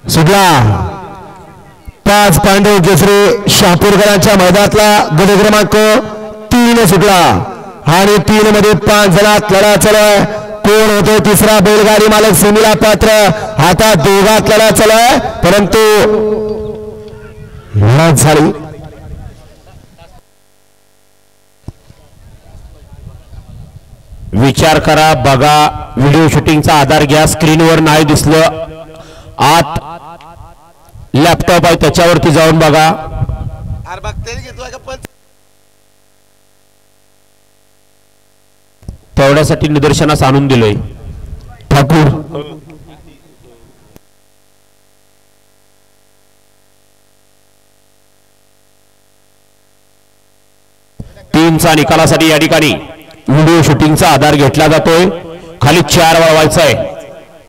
सुटला 5 पांडव केसरी शहापूरकरांच्या मैदानातला गट क्रमांक 3 सुटला आणि 3 मध्ये 5 जणात लढा चालू आहे. कोण होतो तिसरा बैलगाडी मालक सेमीला पात्र. आता दोघात लढा चालू आहे परंतु लढत झाली. विचार करा बघा व्हिडिओ शूटिंगचा आधार घ्या. स्क्रीनवर नाही दिसलं आत लॅपटॉप आहे त्याच्यावरती जाऊन बघा. तेवढ्यासाठी निदर्शनास आणून दिलोय. ठाकूर टीमचा निकालासाठी या ठिकाणी व्हिडिओ शूटिंगचा आधार घेतला जातोय. खाली 4 वळवायचा आहे.